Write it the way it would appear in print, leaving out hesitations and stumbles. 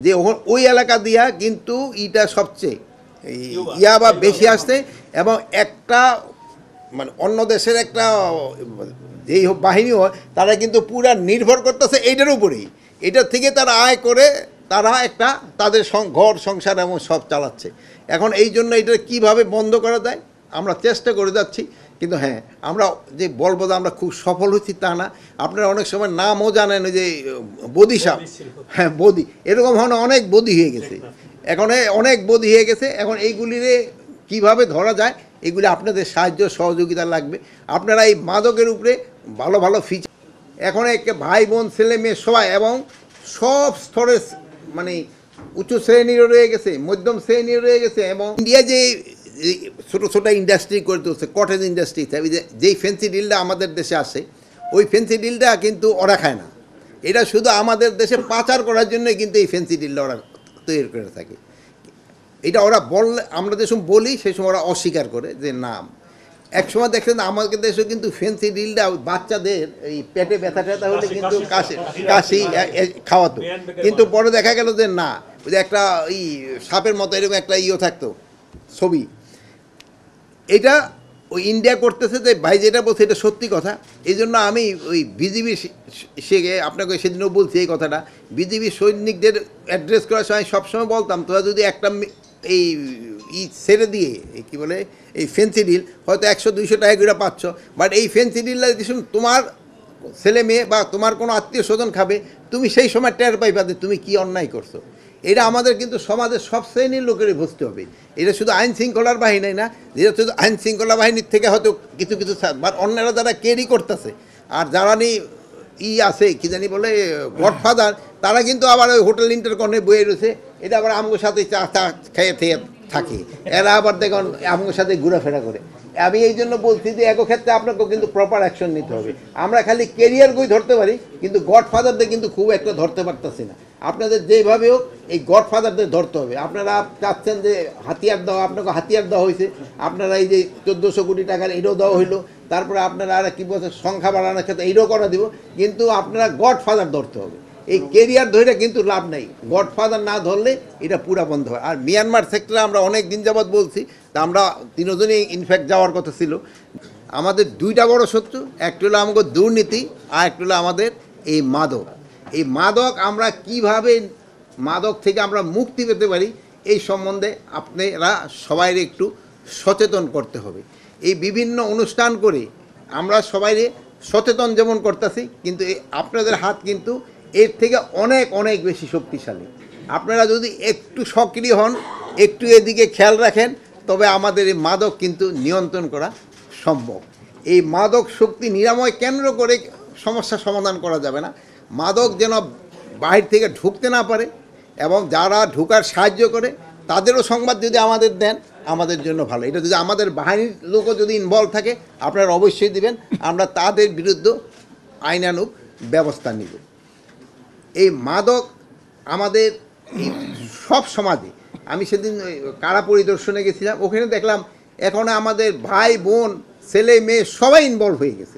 যে ওই এলাকা দিয়া কিন্তু ইটা সবচেয়ে ইয়াবা বেশি আসছে এবং একটা মানে অন্য দেশের একটা যেই বাহিনী হয় তারা কিন্তু পুরা নির্ভর করতেছে এইটার উপরেই। এটার থেকে তারা আয় করে তারা একটা তাদের ঘর সংসার এবং সব চালাচ্ছে। এখন এই জন্য এটা কীভাবে বন্ধ করা যায় আমরা চেষ্টা করে যাচ্ছি, কিন্তু হ্যাঁ আমরা যে বলবো যে আমরা খুব সফল হচ্ছি তা না। আপনারা অনেক সময় নামও জানেন যে বদি সাপ, হ্যাঁ বদি, এরকম ধরনের অনেক বদি হয়ে গেছে, এখন অনেক বদি হয়ে গেছে। এখন এইগুলিরে কিভাবে ধরা যায় এগুলি আপনাদের সাহায্য সহযোগিতা লাগবে। আপনারা এই মাদকের উপরে ভালো ভালো ফিচার, এখন এক ভাই বোন ছেলে মেয়ে সবাই এবং সব স্তরের মানে উচ্চ শ্রেণীরও রয়ে গেছে, মধ্যম শ্রেণীরও রয়ে গেছে। এবং ইন্ডিয়া যে ছোটো ছোটো ইন্ডাস্ট্রি করে তুলছে, কটেজ ইন্ডাস্ট্রি, যেই ফেন্সি ডিলটা আমাদের দেশে আসে ওই ফেন্সি ডিলটা কিন্তু ওরা খায় না। এটা শুধু আমাদের দেশে পাচার করার জন্যই কিন্তু এই ফেন্সি ডিলটা ওরা তৈরি করে থাকে। এটা ওরা বললে আমরা যে সময় বলি সেই সময় ওরা অস্বীকার করে যে নাম। একসময় দেখছেন আমাদের দেশে কিন্তু ফেন্সি ডিলটা বাচ্চাদের এই পেটে ব্যথা ট্যাথা হলে কিন্তু কাশি খাওয়াতো, কিন্তু পরে দেখা গেল যে না, ওই যে একটা এই সাপের মতো এরকম একটা থাকতো ছবি, এটা ওই ইন্ডিয়া করতেছে। যে ভাই যেটা বলছে এটা সত্যি কথা। এই জন্য আমি ওই বিজিবি আপনাকে সেদিনও বলছি এই কথাটা, বিজিবি সৈনিকদের অ্যাড্রেস করার সময় সবসময় বলতাম তোরা যদি একটা এই ছেড়ে দিয়ে কী বলে এই ফেন্সি ডিল হয়তো 100-200 টাকা করে পাচ্ছ, বাট এই ফেন্সি ডিলটা যদি তোমার ছেলে মেয়ে বা তোমার কোনো আত্মীয় স্বজন খাবে, তুমি সেই সময় টের পাইবা যে তুমি কী অন্যায় করছো। এটা আমাদের কিন্তু সমাজের সব শ্রেণীর লোকেরই বুঝতে হবে। এটা শুধু আইন শৃঙ্খলার বাহিনী না, যেটা শুধু আইন শৃঙ্খলা বাহিনীর থেকে হয়তো কিছু কিছু বাট অন্যরা যারা ক্যারি করতেছে আর যারা আছে কী জানি বলে গডফাদার, তারা কিন্তু আবার ওই হোটেল ইন্টারকনে বয়ে রয়েছে। এটা আবার আমগোর সাথে চা খেয়ে থাকে, এরা আবার দেখুন আমগোর সাথে ঘোরাফেরা করে। আমি এই জন্য বলছি যে এক ক্ষেত্রে আপনাকেও কিন্তু প্রপার অ্যাকশন নিতে হবে। আমরা খালি কেরিয়ার বই ধরতে পারি, কিন্তু গডফাদারদের কিন্তু খুব একটা ধরতে পারতেছি না। আপনাদের যেভাবে হোক এই গডফাদারদের ধরতে হবে। আপনারা চাচ্ছেন যে হাতিয়ার দেওয়া, আপনাকে হাতিয়ার দেওয়া হয়েছে, আপনারা এই যে 1400 কোটি টাকার এটাও দেওয়া হইলো, তারপরে আপনারা আর কী বলছে সংখ্যা বাড়ানোর ক্ষেত্রে এটাও করা দিব, কিন্তু আপনারা গডফাদার ধরতে হবে। এই কেরিয়ার ধরে কিন্তু লাভ নেই, গডফাদার না ধরলে এটা পুরা বন্ধ হয়। আর মিয়ানমার সেক্টরে আমরা অনেক দিন যাবৎ বলছি, তা আমরা তিনজনই ইনফ্যাক্ট যাওয়ার কথা ছিল। আমাদের দুইটা বড় শত্রু, একটা হলো আমাদের দুর্নীতি আর একটা হলো আমাদের এই মাদক। এই মাদক আমরা কিভাবে মাদক থেকে আমরা মুক্তি পেতে পারি এই সম্বন্ধে আপনারা সবাই একটু সচেতন করতে হবে। এই বিভিন্ন অনুষ্ঠান করে আমরা সবাই সচেতন যেমন করতেছি, কিন্তু আপনাদের হাত কিন্তু এর থেকে অনেক অনেক বেশি শক্তিশালী। আপনারা যদি একটু সক্রিয় হন, একটু এদিকে খেয়াল রাখেন, তবে আমাদের এই মাদক কিন্তু নিয়ন্ত্রণ করা সম্ভব। এই মাদক শক্তি নিরাময় কেন্দ্র করে সমস্যা সমাধান করা যাবে না। মাদক যেন বাহির থেকে ঢুকতে না পারে এবং যারা ঢুকার সাহায্য করে তাদেরও সংবাদ যদি আমাদের দেন আমাদের জন্য ভালো। এটা যদি আমাদের বাহিনীর লোকও যদি ইনভলভ থাকে আপনারা অবশ্যই দিবেন, আমরা তাদের বিরুদ্ধে আইনানুগ ব্যবস্থা নিব। এই মাদক আমাদের সব সমাজে, আমি সেদিন কারা পরিদর্শনে গেছিলাম, ওখানে দেখলাম এখন আমাদের ভাই বোন ছেলে মেয়ে সবাই ইনভলভ হয়ে গেছে।